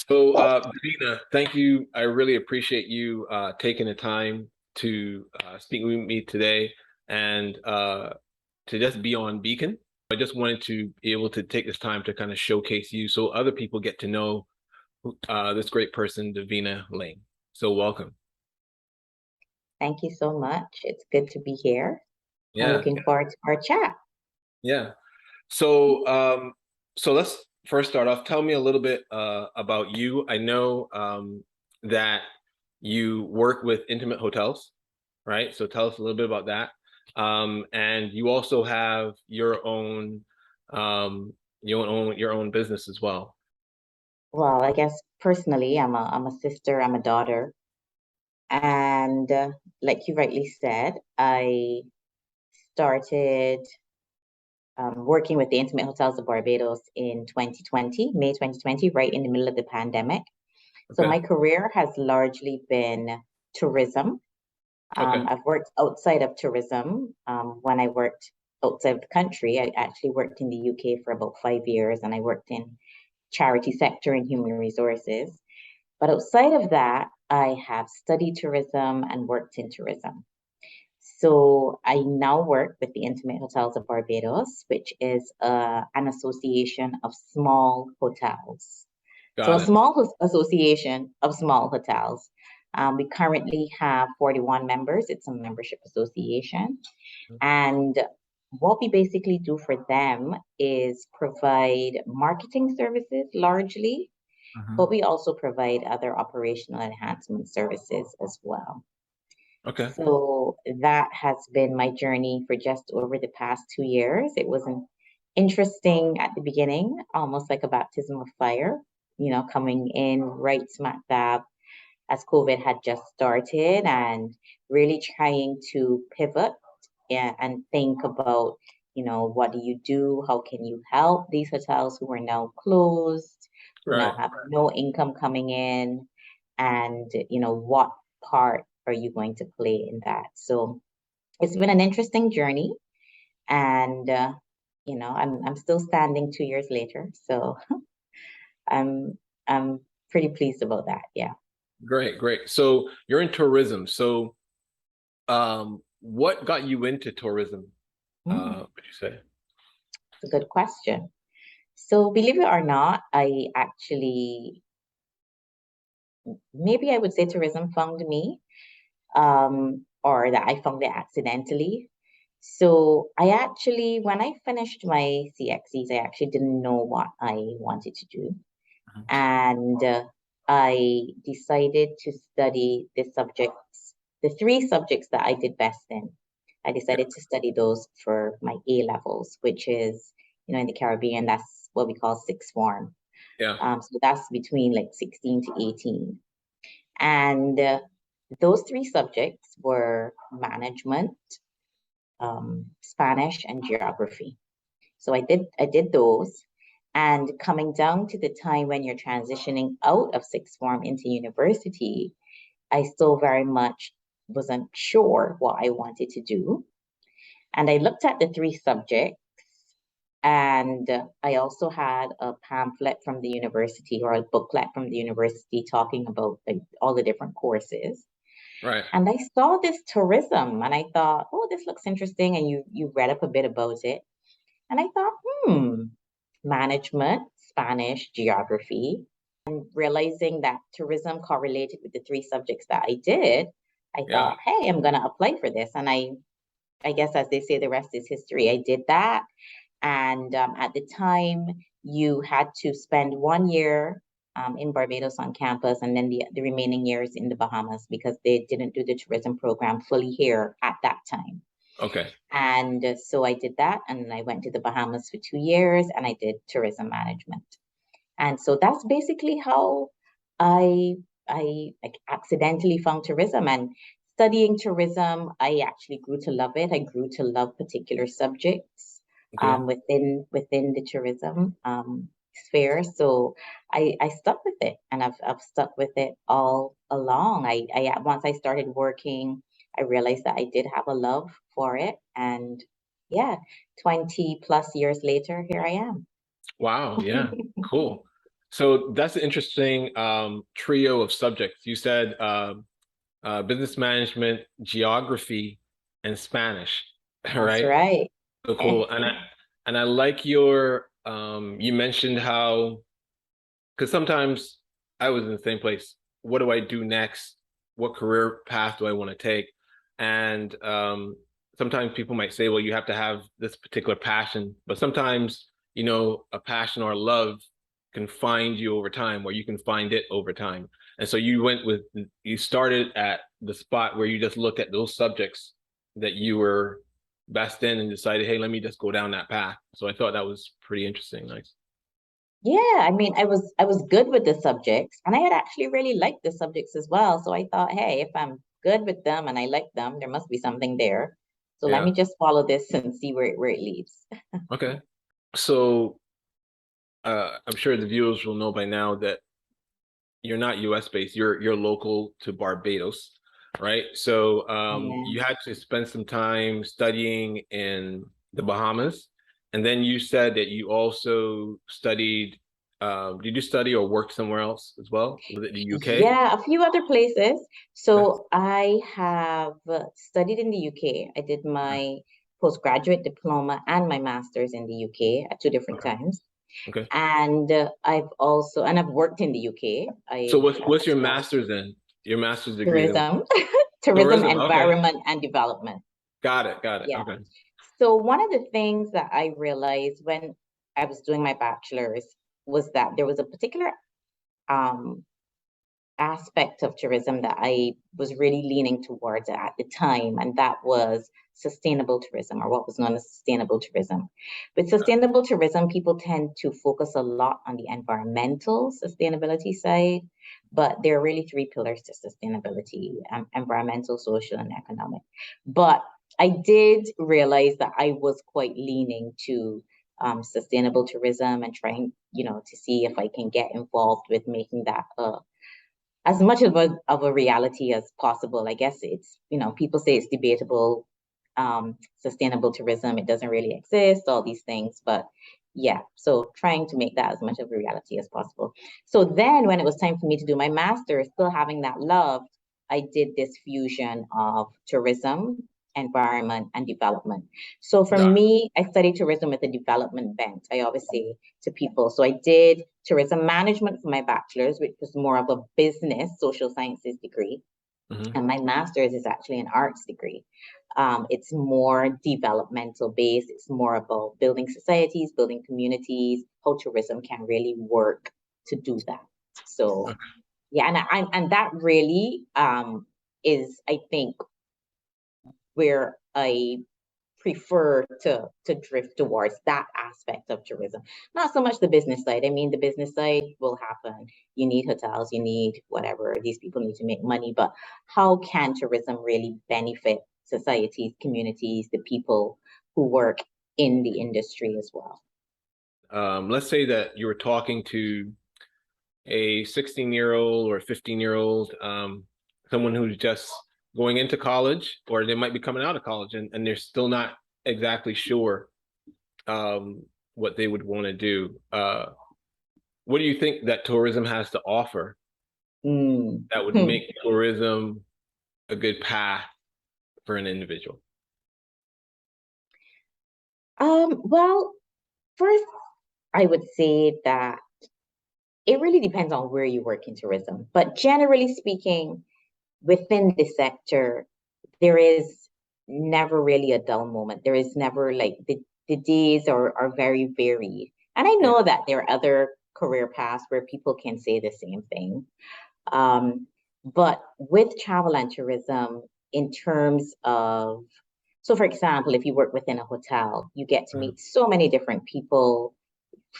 So, Davina, thank you. I really appreciate you taking the time to speak with me today and to just be on Beacon. I just wanted to be able to take this time to kind of showcase you so other people get to know this great person, Davina Layne. So, welcome. Thank you so much. It's good to be here. I'm Yeah, looking forward to our chat. yeah. So, so let's first start off. Tell me a little bit about you. I know that you work with intimate hotels, right? So tell us a little bit about that. And you also have your own business as well. Well, I guess personally, I'm a sister, I'm a daughter, and like you rightly said, I started working with the Intimate Hotels of Barbados in 2020, May 2020, right in the middle of the pandemic. So Okay. my career has largely been tourism. Okay. I've worked outside of tourism. When I worked outside of the country, I actually worked in the UK for about 5 years, and I worked in charity sector and human resources. But outside of that, I have studied tourism and worked in tourism. So I now work with the Intimate Hotels of Barbados, which is an association of small hotels. So a Got it. small association of small hotels. We currently have 41 members. It's a membership association. And what we basically do for them is provide marketing services largely, Mhm. but we also provide other operational enhancement services as well. Okay. So that has been my journey for just over the past 2 years. It was an interesting at the beginning, almost like a baptism of fire, coming in right smack dab as COVID had just started and really trying to pivot and think about, what do you do? How can you help these hotels who are now closed, who now Right. have no income coming in? And, what part are you going to play in that? So it's been an interesting journey. And, I'm still standing 2 years later. So I'm pretty pleased about that. Yeah. Great, great. So you're in tourism. So what got you into tourism, Mm, would you say? it's a good question. So believe it or not, I actually, maybe I would say tourism found me, or that I found it accidentally. So I actually, when I finished my CXEs, I actually didn't know what I wanted to do. Mhm. And I decided to study the three subjects that I did best in. I Yeah, decided to study those for my A levels, which is, in the Caribbean, that's what we call sixth form. yeah, So that's between like 16 to 18. And those three subjects were management, Spanish, and geography. So I did those. And coming down to the time when you're transitioning out of sixth form into university, I still very much wasn't sure what I wanted to do. And I looked at the three subjects, and I also had a pamphlet from the university or a booklet from the university talking about like, all the different courses. right. And I saw this tourism and I thought, oh, this looks interesting. And you read up a bit about it. And I thought, management, Spanish, geography, and realizing that tourism correlated with the three subjects that I did, I Yeah, thought, hey, I'm gonna apply for this. And I guess as they say, the rest is history. I did that. And at the time, you had to spend 1 year in Barbados on campus and then the remaining years in the Bahamas because they didn't do the tourism program fully here at that time. okay. And so I did that, and I went to the Bahamas for 2 years, and I did tourism management. And so that's basically how I I like accidentally found tourism. And studying tourism, I actually grew to love it. I grew to love particular subjects Okay. within the tourism sphere. So I stuck with it, and I've stuck with it all along. I once I started working, I realized that I did have a love for it, and yeah, 20 plus years later, here I am. Wow. Yeah. Cool. So that's an interesting trio of subjects. You said business management, geography, and Spanish, That's right? right. So cool. And I like your you mentioned how because sometimes I was in the same place. What do I do next? What career path do I want to take? And sometimes people might say, well, you have to have this particular passion, but sometimes, you know, a passion or a love can find you over time, or you can find it over time. And so you started at the spot where you just looked at those subjects that you were best in and decided, hey, let me just go down that path. So I thought that was pretty interesting. Nice. Yeah, I mean, I was good with the subjects, and I had actually really liked the subjects as well. So I thought, hey, if I'm good with them and I like them, there must be something there. So let Yeah. me just follow this and see where it leads. Okay. So I'm sure the viewers will know by now that you're not US based. You're local to Barbados, right? So Yeah. you had to spend some time studying in the Bahamas, and then you said that you also studied. Did you study or work somewhere else as well? Was it the UK? Yeah, a few other places. Okay. So I have studied in the UK. I did Okay. my postgraduate diploma and my master's in the UK at two different Okay. times. Okay. And I've worked in the UK. So I what's as your well. master's in? Your master's degree is in what? Tourism, tourism, Tourism. Okay. environment, and development. Got it. Got it. Yeah. Okay. So one of the things that I realized when I was doing my bachelor's was that there was a particular um, aspect of tourism that I was really leaning towards at the time, and that was sustainable tourism, or what was known as sustainable tourism. With sustainable tourism, people tend to focus a lot on the environmental sustainability side, but there are really three pillars to sustainability: environmental, social, and economic. But I did realize that I was quite leaning to sustainable tourism and trying, to see if I can get involved with making that as much of a reality as possible. I guess it's, people say it's debatable, sustainable tourism, it doesn't really exist, all these things. But yeah, so trying to make that as much of a reality as possible. So then when it was time for me to do my master's, still having that love, I did this fusion of tourism, environment, and development. So for Got me, I studied tourism with a development bent. I always say to people. So I did tourism management for my bachelor's, which was more of a business social sciences degree. it. And my master's is actually an arts degree. It's more developmental based. It's more about building societies, building communities, how tourism can really work to do that. So yeah, and that really is, I think, where I prefer to drift towards that aspect of tourism. Not so much the business side. I mean, the business side will happen. You need hotels, you need whatever. These people need to make money, but how can tourism really benefit societies, communities, the people who work in the industry as well? Let's say that you were talking to a 16-year-old or a 15-year-old, someone who's just going into college, or they might be coming out of college and they're still not exactly sure what they would want to do. What do you think that tourism has to offer Mm. that would Hmm. make tourism a good path for an individual? Well, first, I would say that it really depends on where you work in tourism. But generally speaking, within the sector, there is never really a dull moment. There is never like the days are very varied. And I Yeah. know that there are other career paths where people can say the same thing. Um, but with travel and tourism, in terms of, so for example, if you work within a hotel, you get to Mhm. meet so many different people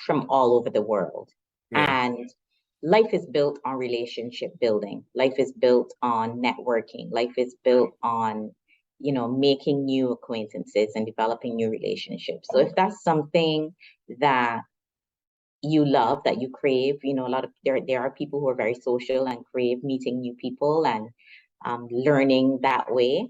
from all over the world. Yeah. And life is built on relationship building. Life is built on networking. Life is built on, making new acquaintances and developing new relationships. So if that's something that you love, that you crave, a lot of there are people who are very social and crave meeting new people and learning that way,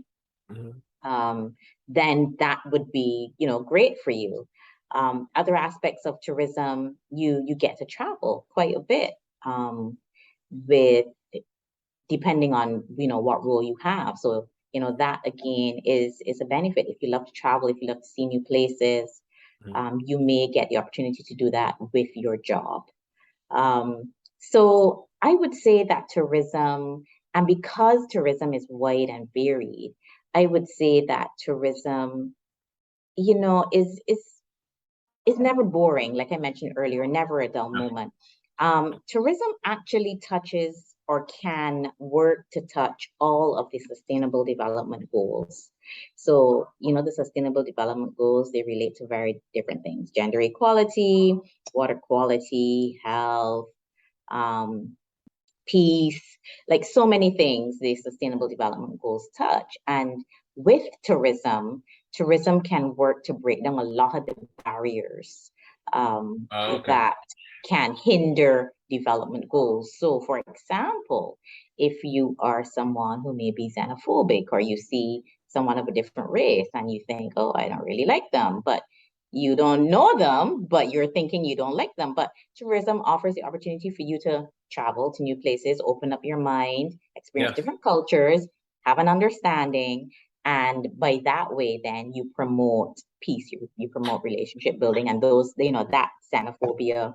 Mhm. then that would be, great for you. Other aspects of tourism, you get to travel quite a bit, with depending on what role you have. So that again is a benefit. If you love to travel, if you love to see new places, you may get the opportunity to do that with your job. So I would say that tourism, and because tourism is wide and varied, I would say that tourism, is never boring. Like I mentioned earlier, never a dull moment. Tourism actually touches or can work to touch all of the sustainable development goals. So, the sustainable development goals, they relate to very different things: gender equality, water quality, health, um, peace, like so many things the sustainable development goals touch. And with tourism can work to break down a lot of the barriers, Okay. that can hinder development goals. So, for example, if you are someone who may be xenophobic, or you see someone of a different race and you think, oh, I don't really like them, but you don't know them, but you're thinking you don't like them. But tourism offers the opportunity for you to travel to new places, open up your mind, experience Yes. different cultures, have an understanding. And by that way, then you promote peace, you promote relationship building, and those xenophobia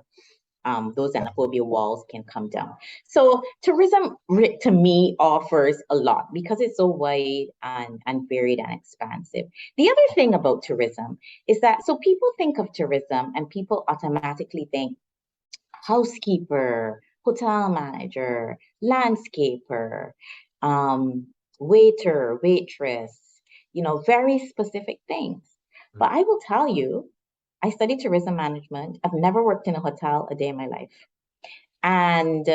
walls can come down. So tourism to me offers a lot because it's so wide and varied and expansive. The other thing about tourism is that, so people think of tourism and people automatically think housekeeper, hotel manager, landscaper, waiter, waitress, very specific things. But I will tell you, I studied tourism management. I've never worked in a hotel a day in my life. And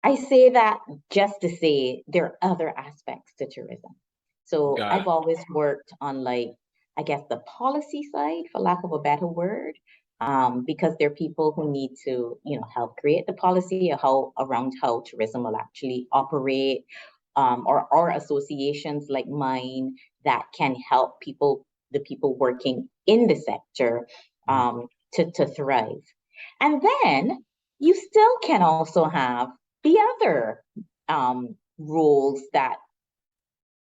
I say that just to say there are other aspects to tourism. So Got I've it. always worked on, like, I guess, the policy side, for lack of a better word, because there are people who need to, help create the policy or around how tourism will actually operate, or associations like mine that can help the people working in the sector, Mhm. to thrive. And then you still can also have the other roles that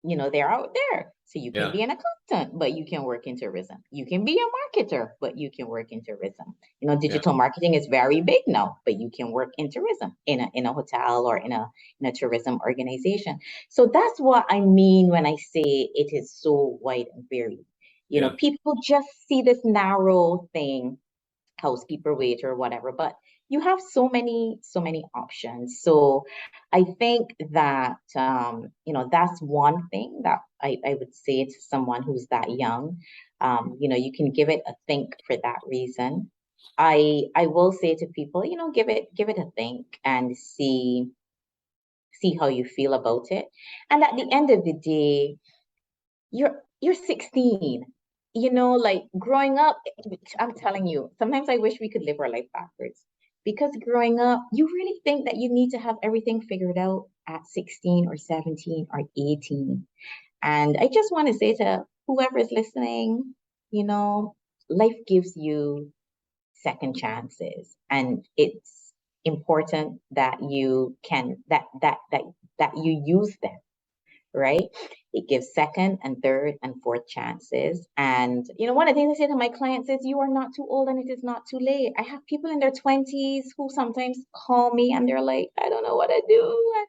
they're out there. So you can Yeah. be an accountant, but you can work in tourism. You can be a marketer, but you can work in tourism. Yeah. Digital marketing is very big now, but you can work in tourism in a hotel or in a tourism organization. So that's what I mean when I say it is so wide and varied. Yeah. People just see this narrow thing, housekeeper, waiter, whatever, but you have so many options. So I think that that's one thing that I would say to someone who's that young. You can give it a think for that reason. I will say to people, give it a think and see how you feel about it. And at the end of the day, you're 16. Like growing up, I'm telling you, sometimes I wish we could live our life backwards. Because growing up, you really think that you need to have everything figured out at 16 or 17 or 18. And I just want to say to whoever is listening, you know, life gives you second chances, and it's important that you can that you use them, right? It gives second and third and fourth chances. And one of the things I say to my clients is, you are not too old and it is not too late. I have people in their 20s who sometimes call me and they're like, I don't know what to do. And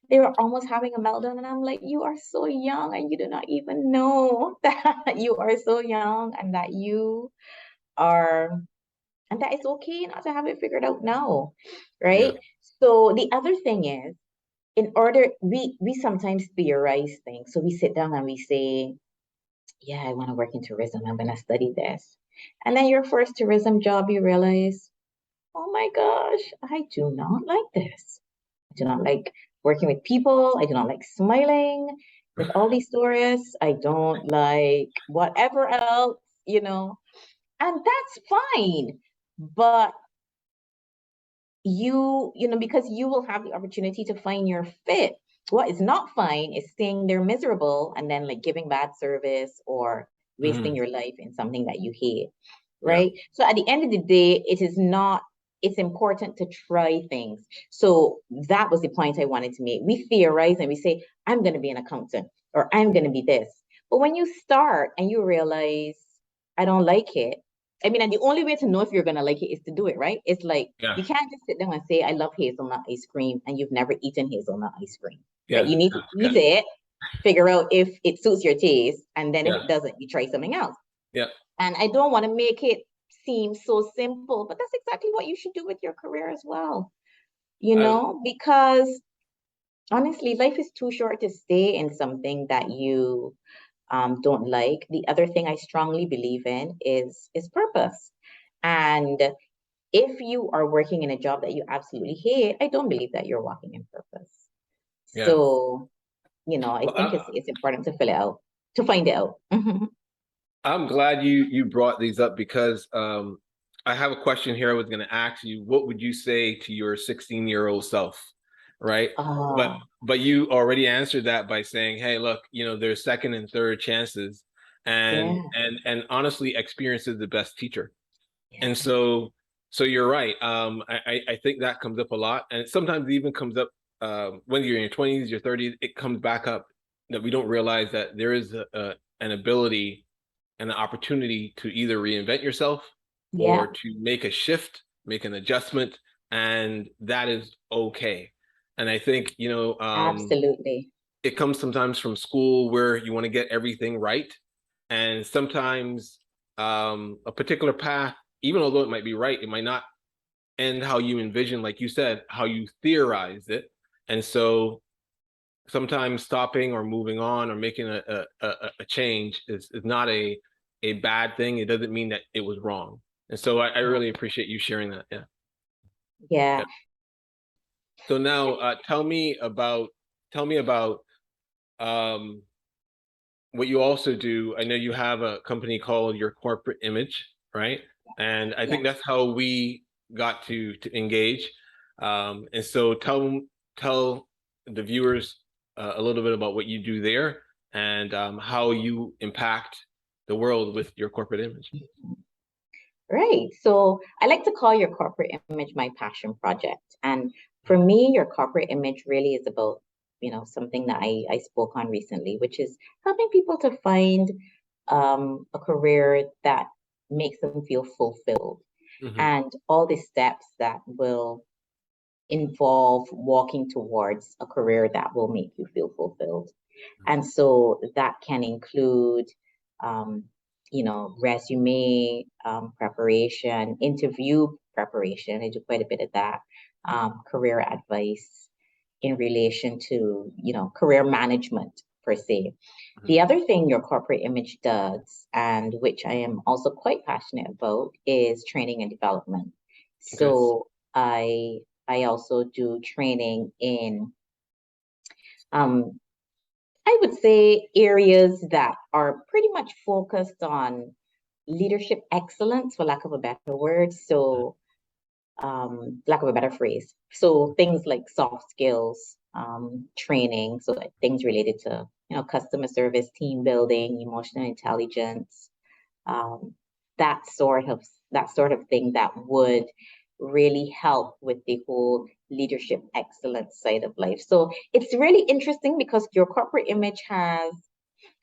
they were almost having a meltdown. And I'm like, you are so young and you do not even know that you are so young, and that you are, and that it's okay not to have it figured out now, Yeah. right? So the other thing is, in order, we sometimes theorize things. So we sit down and we say, yeah, I want to work in tourism, I'm going to study this. And then your first tourism job, you realize, oh my gosh, I do not like this. I do not like working with people. I do not like smiling with all these tourists. I don't like whatever else, and that's fine. But because you will have the opportunity to find your fit. What is not fine is staying there miserable and then, like, giving bad service, or wasting your life in something that you hate, Yeah. right? So at the end of the day, it's important to try things. So that was the point I wanted to make. We theorize and we say, I'm going to be an accountant or I'm going to be this. But when you start and you realize, I don't like it, I mean, and the only way to know if you're going to like it is to do it, right? It's like, Yeah. you can't just sit down and say, I love hazelnut ice cream, and you've never eaten hazelnut ice cream, right? Yeah. You need to Yeah. eat it, figure out if it suits your taste, and then if Yeah. it doesn't, you try something else. Yeah. And I don't want to make it seem so simple, but that's exactly what you should do with your career as well, because honestly, life is too short to stay in something that you don't like. The other thing I strongly believe in is purpose. And if you are working in a job that you absolutely hate, I don't believe that you're walking in purpose. Yeah. So, I Well, think it's important to fill it out, to find it out. I'm glad you brought these up because I have a question here I was going to ask you. What would you say to your 16-year-old self, right? But Oh, but you already answered that by saying, "Hey, look, there's second and third chances, and yeah, and honestly, experience is the best teacher." And yeah, so you're right. I think that comes up a lot, and sometimes it even comes up when you're in your 20s, your 30s. It comes back up that we don't realize that there is an ability and an opportunity to either reinvent yourself yeah, or to make a shift, make an adjustment, and that is okay. And I think, absolutely. it comes sometimes from school where you want to get everything right. And sometimes a particular path, even although it might be right, it might not end how you envision, like you said, how you theorized it. And so sometimes stopping or moving on or making a change is not a bad thing. It doesn't mean that it was wrong. And so I Yeah, really appreciate you sharing that. Yeah. yeah. Yeah. So now tell me about um what you also do. I know you have a company called Your Corporate Image, right? And I Yeah. think that's how we got to engage. And so tell the viewers a little bit about what you do there and how you impact the world with your corporate image. Right. So I like to call your corporate image my passion project. And for me, your corporate image really is about, something that I spoke on recently, which is helping people to find a career that makes them feel fulfilled, Hmm. and all the steps that will involve walking towards a career that will make you feel fulfilled. And so that can include, um, resume preparation, interview preparation. I do quite a bit of that. Career advice in relation to, career management per se. Hmm. The other thing your corporate image does, and which I am also quite passionate about, is training and development. Okay. So I also do training in um, I would say areas that are pretty much focused on leadership excellence, for lack of a better word. So, lack of a better phrase. So things like soft skills, training. So like things related to, customer service, team building, emotional intelligence, um, that sort of that sort of thing that would really help with the whole leadership excellence side of life. So it's really interesting because your corporate image has,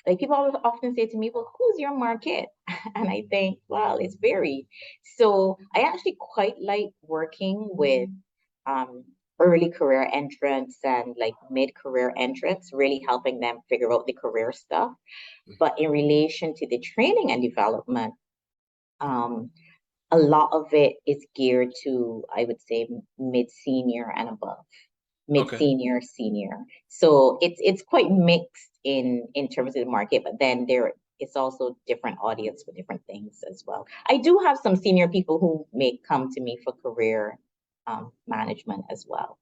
like, people often say to me, well, who's your market? And I think, well, it's varied. So I actually quite like working with um, early career entrants and like mid-career entrants, really helping them figure out the career stuff. But in relation to the training and development, um, a lot of it is geared to, I would say, mid-senior and above, Okay. mid-senior, senior. So it's quite mixed in terms of the market, but then it's also different audience for different things as well. I do have some senior people who may come to me for career management as well.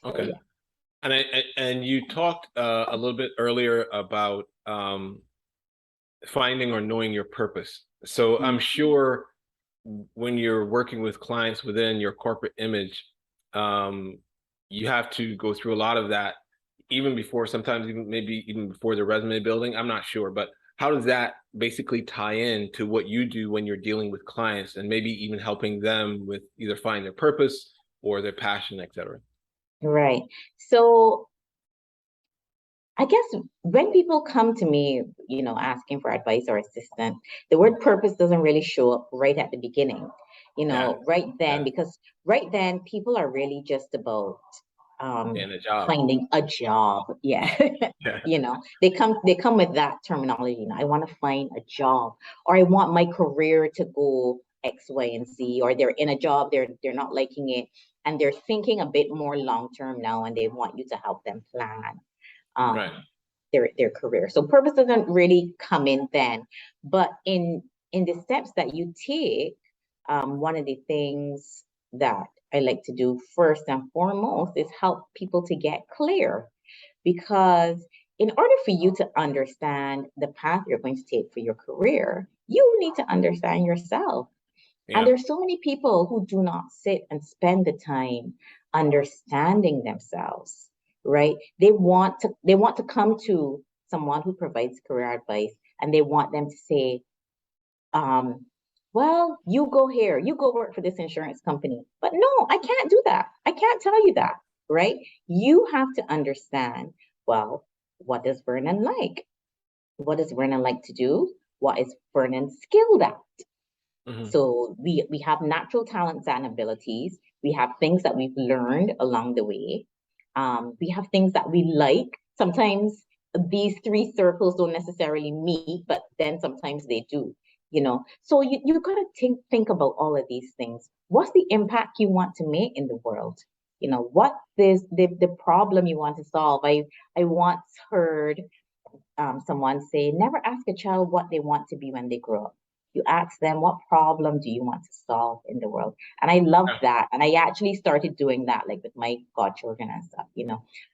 So Okay. yeah. And you talked a little bit earlier about finding or knowing your purpose. So I'm Mhm. sure when you're working with clients within your corporate image, um, you have to go through a lot of that, even before, sometimes even maybe even before the resume building. I'm not sure, but how does that basically tie in to what you do when you're dealing with clients and maybe even helping them with either finding their purpose or their passion, et cetera? Right. So I guess when people come to me, asking for advice or assistance, the word purpose doesn't really show up right at the beginning, Yeah, right then, yeah, because right then people are really just about and a job. finding a job. Yeah. Yeah, They come with that terminology. I want to find a job, or I want my career to go X, Y, and Z, or they're in a job, they're not liking it, and they're thinking a bit more long term now, and they want you to help them plan right. um, their career. So purpose doesn't really come in then, but in the steps that you take, one of the things that I like to do first and foremost is help people to get clear, because in order for you to understand the path you're going to take for your career, you need to understand yourself. And Yeah, there's so many people who do not sit and spend the time understanding themselves, right? They want to come to someone who provides career advice, and they want them to say, um, well, you go here, you go work for this insurance company. But no, I can't do that. I can't tell you that, right? You have to understand, well, what does Vernon like? What does Vernon like to do? What is Vernon skilled at? hmm, So we have natural talents and abilities. We have things that we've learned along the way. We have things that we like. Sometimes these three circles don't necessarily meet, but then sometimes they do. So you gotta think about all of these things. What's the impact you want to make in the world? What is the problem you want to solve? I once heard someone say, never ask a child what they want to be when they grow up. You ask them, what problem do you want to solve in the world? And I love yeah, that. And I actually started doing that, like with my godchildren and stuff.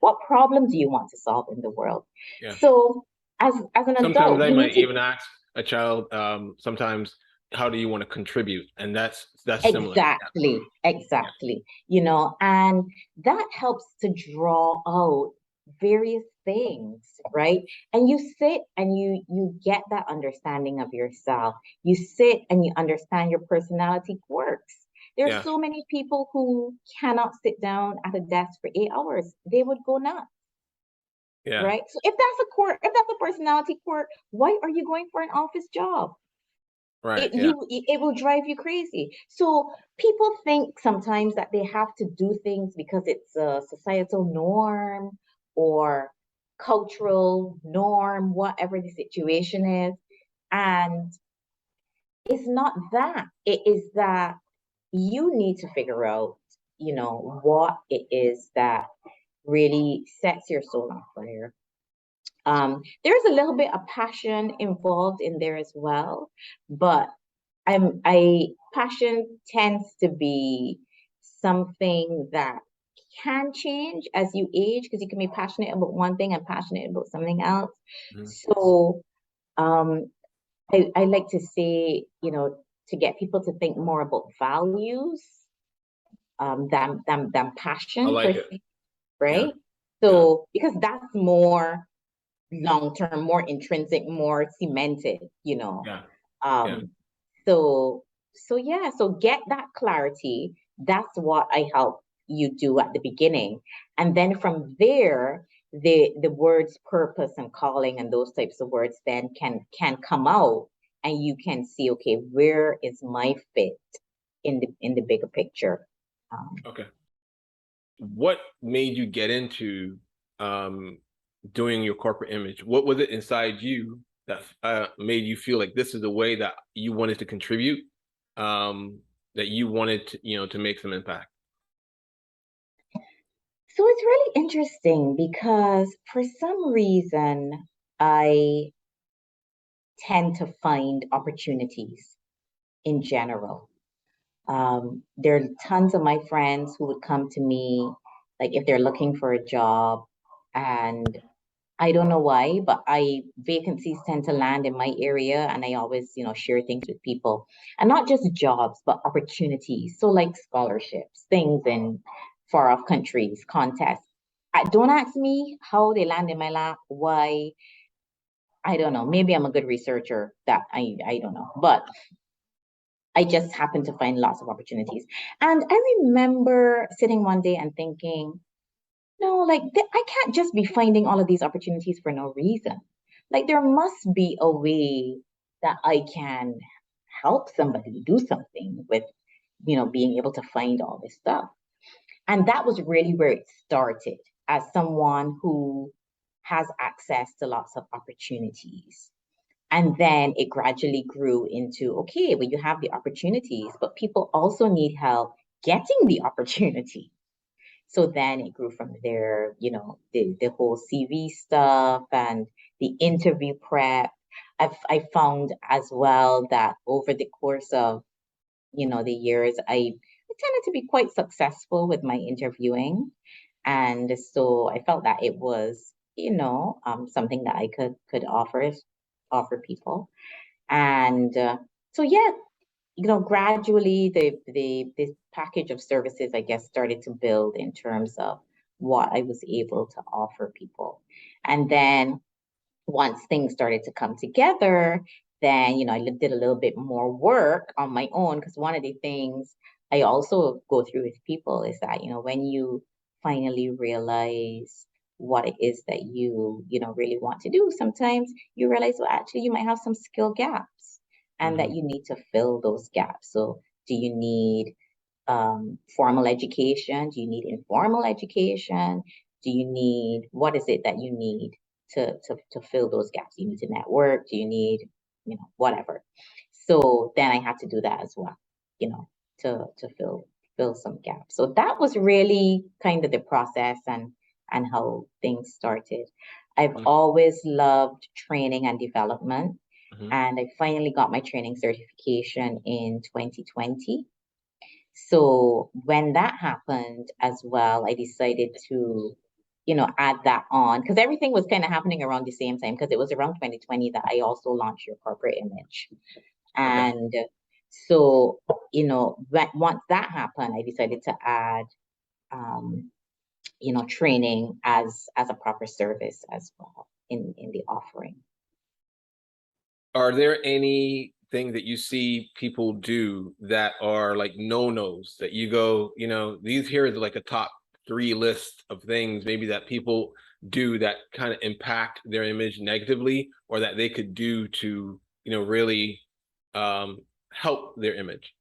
What problem do you want to solve in the world? yeah. So as an Sometimes adult, I you need might to even ask a child, sometimes, how do you want to contribute? And that's similar. Yeah, and that helps to draw out various things, right? And you sit and you get that understanding of yourself. You sit and you understand your personality quirks. There's yeah, so many people who cannot sit down at a desk for 8 hours. They would go nuts, yeah, right? So if that's a quirk, if that's a personality quirk, why are you going for an office job? right. it Yeah, you it will drive you crazy. So people think sometimes that they have to do things because it's a societal norm or cultural norm, whatever the situation is. And it's not that. It is that you need to figure out, what it is that really sets your soul on fire. There's a little bit of passion involved in there as well, but I passion tends to be something that can change as you age, because you can be passionate about one thing and passionate about something else. mhm, So um, I like to say, to get people to think more about values than I passion per like it. se, Yeah, right? yeah, So because that's more long term, more intrinsic, more cemented, you know. yeah, yeah. Um, so yeah, so get that clarity. That's what I help you do at the beginning. And then from there, the words purpose and calling and those types of words then can come out, and you can see, okay, where is my fit in the bigger picture. Um, Okay. What made you get into um doing your corporate image? What was it inside you that made you feel like this is the way that you wanted to contribute, that you wanted to, to make some impact? so it's really interesting because for some reason I tend to find opportunities in general. There are tons of my friends who would come to me, like if they're looking for a job, and I don't know why, but I vacancies tend to land in my area, and I always, share things with people, and not just jobs, but opportunities. So like scholarships, things in far off countries, contests. Don't ask me how they land in my lap, why, I don't know, maybe I'm a good researcher, that I don't know, but I just happened to find lots of opportunities. And I remember sitting one day and thinking, no, like I can't just be finding all of these opportunities for no reason. Like there must be a way that I can help somebody do something with, being able to find all this stuff. And that was really where it started, as someone who has access to lots of opportunities. And then it gradually grew into, okay, well, you have the opportunities, but people also need help getting the opportunity. So then it grew from there, the whole CV stuff and the interview prep. I found as well that over the course of, the years, I tended to be quite successful with my interviewing. And so I felt that it was, something that I could offer people. And so yeah, gradually the this package of services, I guess, started to build in terms of what I was able to offer people. And then once things started to come together, then, I did a little bit more work on my own, because one of the things I also go through with people is that, when you finally realize what it is that you really want to do, sometimes you realize, well, actually, you might have some skill gaps and that Hmm. you need to fill those gaps. So, do you need formal education? Do you need informal education? Do you need, what is it that you need to fill those gaps? Do you need to network? Do you need, whatever? So then I had to do that as well, to fill some gaps. So that was really kind of the process and how things started. I've always loved training and development, Hmm. and I finally got my training certification in 2020. So when that happened as well, I decided to, add that on, because everything was kind of happening around the same time, because it was around 2020 that I also launched Your Corporate Image. Okay. And so, once that happened, I decided to add, um, training as a proper service as well in the offering. Are there any thing that you see people do that are like no-nos that you go, these here are like a top three list of things maybe that people do that kind of impact their image negatively, or that they could do to, really help their image?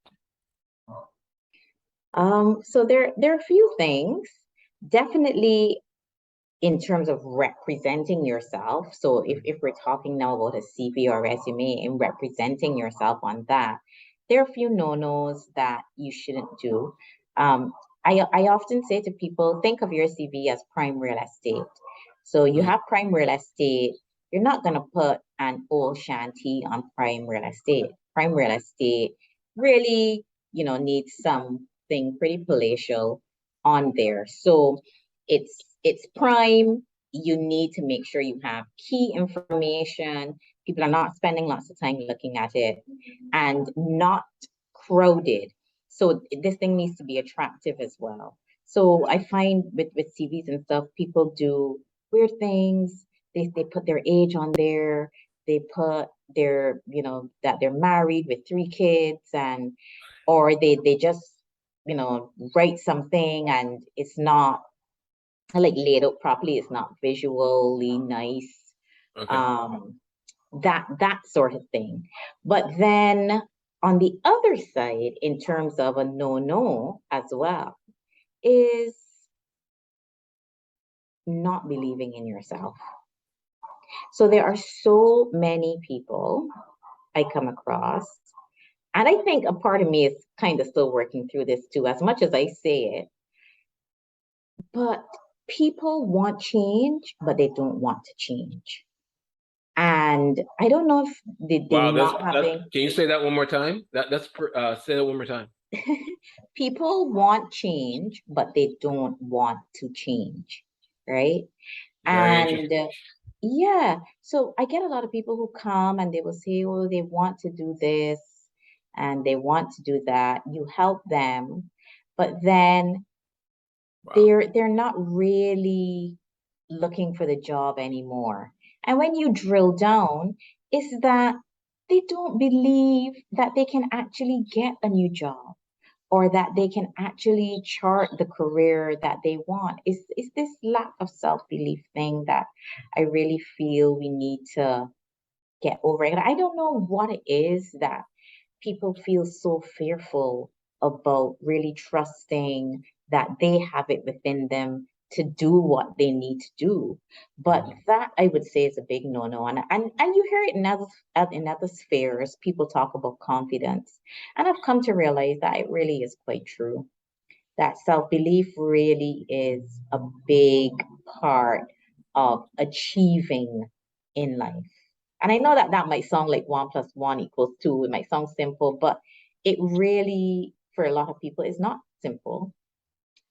So there are a few things. Definitely in terms of representing yourself. So if we're talking now about a CV or resume and representing yourself on that, there are a few no-nos that you shouldn't do. Um, I often say to people, think of your CV as prime real estate. So you Mhm. have prime real estate, you're not going to put an old shanty on prime real estate. Prime real estate really, needs something pretty palatial on there. So it's prime. You need to make sure you have key information. People are not spending lots of time looking at it, and not crowded. So this thing needs to be attractive as well. So I find with CVs and stuff, people do weird things. They put their age on there. They put their, that they're married with 3 kids, and or they just, write something and it's not like laid out properly. It's not visually nice. Okay. Um, that sort of thing. But then on the other side, in terms of a no as well, is not believing in yourself. So there are so many people I come across, and I think a part of me is kind of still working through this too, as much as I say it, but people want change, but they don't want to change. And I don't know if they're Wow, not that. having, Can you say that one more time? Say that one more time. people want change, but they don't want to change, right? Very And interesting. yeah, so I get a lot of people who come and they will say, oh, they want to do this and they want to do that. You help them, but then Wow. they're not really looking for the job anymore. And when you drill down, is that they don't believe that they can actually get a new job or that they can actually chart the career that they want. Is this lack of self-belief thing that I really feel we need to get over it. I don't know what it is that people feel so fearful about really trusting that they have it within them to do what they need to do. But that I would say is a big no-no. And you hear it in other spheres, people talk about confidence. And I've come to realize that it really is quite true. That self-belief really is a big part of achieving in life. And I know that that might sound like 1 + 1 = 2. It might sound simple, but it really, for a lot of people, is not simple.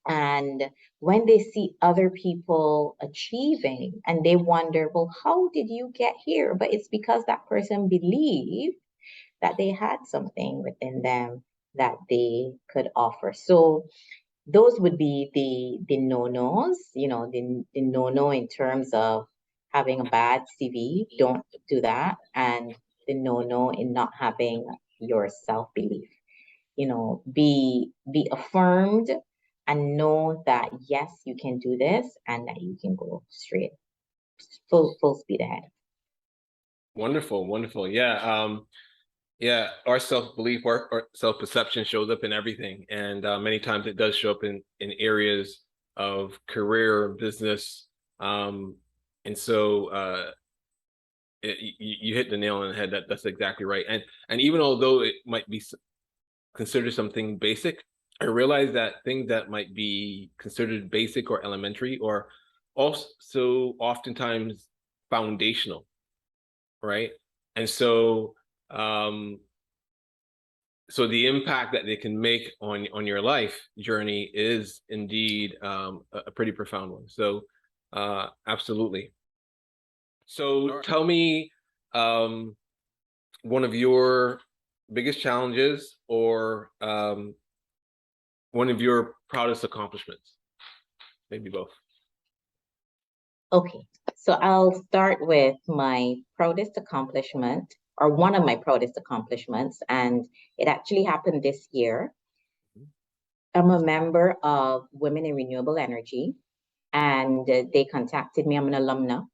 And when they see other people achieving and they wonder, well, how did you get here? But it's because that person believed that they had something within them that they could offer. So those would be the no-nos, the no-no in terms of having a bad CV, don't do that, and the no-no in not having your self-belief. Be affirmed and know that yes, you can do this and that you can go straight, full speed ahead. Wonderful, wonderful. Yeah, our self-belief, our self-perception shows up in everything. And many times it does show up in areas of career, business. And so you hit the nail on the head. That's exactly right. And even although it might be considered something basic, I realize that things that might be considered basic or elementary or also oftentimes foundational, right? And so the impact that they can make on your life journey is indeed a pretty profound one. So absolutely. So tell me one of your biggest challenges or one of your proudest accomplishments, maybe both. Okay, so I'll start with my proudest accomplishment, or one of my proudest accomplishments, and it actually happened this year. I'm a member of Women in Renewable Energy, and they contacted me. I'm an alumna.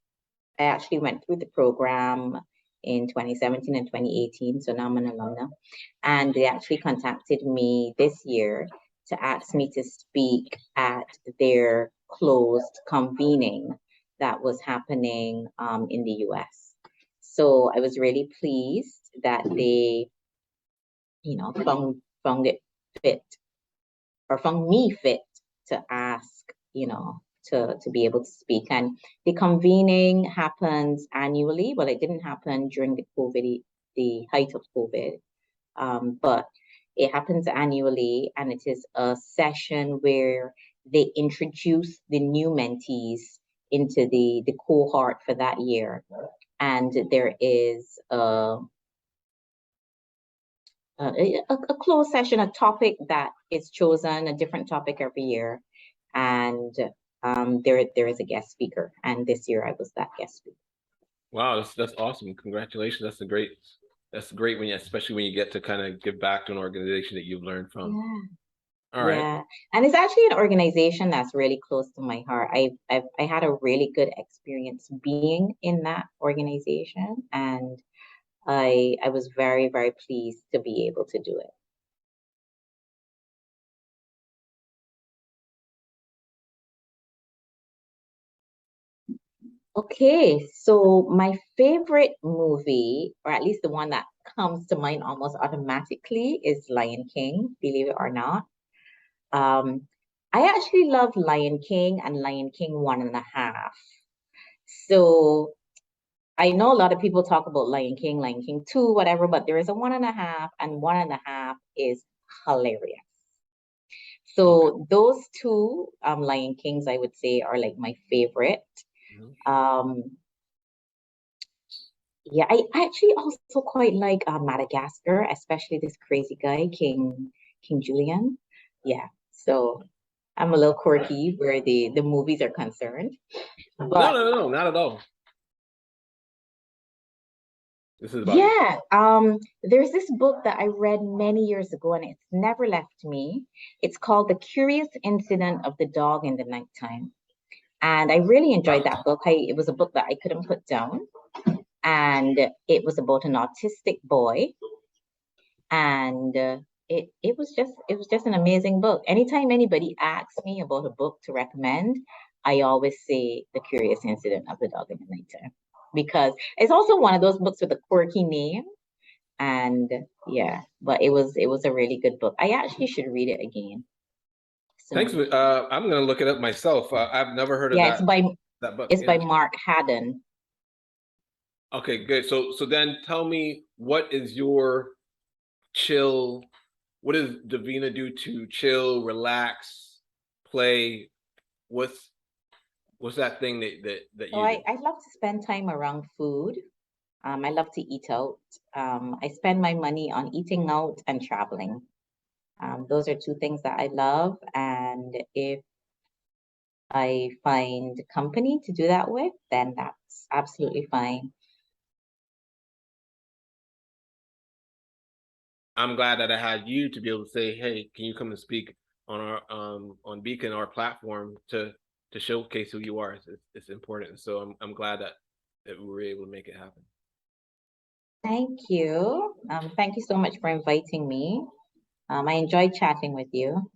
I actually went through the program in 2017 and 2018, so now I'm an alumna. And they actually contacted me this year to ask me to speak at their closed convening that was happening in the US. So I was really pleased that they, found it fit or found me fit to ask, to be able to speak. And the convening happens annually. Well, it didn't happen during the height of COVID, but it happens annually, and it is a session where they introduce the new mentees into the cohort for that year. And there is a closed session, a topic that is chosen, a different topic every year. And there is a guest speaker. And this year I was that guest speaker. Wow, that's awesome. Congratulations. That's great when especially when you get to kind of give back to an organization that you've learned from. Yeah. All right. Yeah. And it's actually an organization that's really close to my heart. I had a really good experience being in that organization, and I was very, very pleased to be able to do it. Okay, so my favorite movie, or at least the one that comes to mind almost automatically, is Lion King, believe it or not. I actually love Lion King and Lion King 1.5. So I know a lot of people talk about Lion King 2, whatever, but there is a 1.5, and 1.5 is hilarious. So those two Lion Kings, I would say, are like my favorite. Yeah, I actually also quite like Madagascar, especially this crazy guy, King Julian. Yeah, so I'm a little quirky where the movies are concerned. But No, not at all. This is about you. Yeah, there's this book that I read many years ago and it's never left me. It's called The Curious Incident of the Dog in the Nighttime. And I really enjoyed that book. It was a book that I couldn't put down. And it was about an autistic boy. And it was just an amazing book. Anytime anybody asks me about a book to recommend, I always say The Curious Incident of the Dog in the Nighttime. Because it's also one of those books with a quirky name. And yeah, but it was a really good book. I actually should read it again Thanks. soon. I'm gonna look it up myself. I've never heard of Yeah, it's by that book. it's Yeah. by Mark Haddon. Okay, good. So then tell me, what is your chill? What does Davina do to chill, relax, play? What's what's that thing that So you do? I love to spend time around food. I love to eat out. I spend my money on eating out and traveling. Those are two things that I love. And if I find company to do that with, then that's absolutely fine. I'm glad that I had you to be able to say, "Hey, can you come and speak on our on Beacon, our platform, to showcase who you are?" It's important. So I'm glad that we were able to make it happen. Thank you. Thank you so much for inviting me. I enjoyed chatting with you.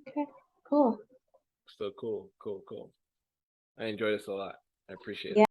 Okay, cool. So cool. I enjoy this a lot. I appreciate it. Yeah.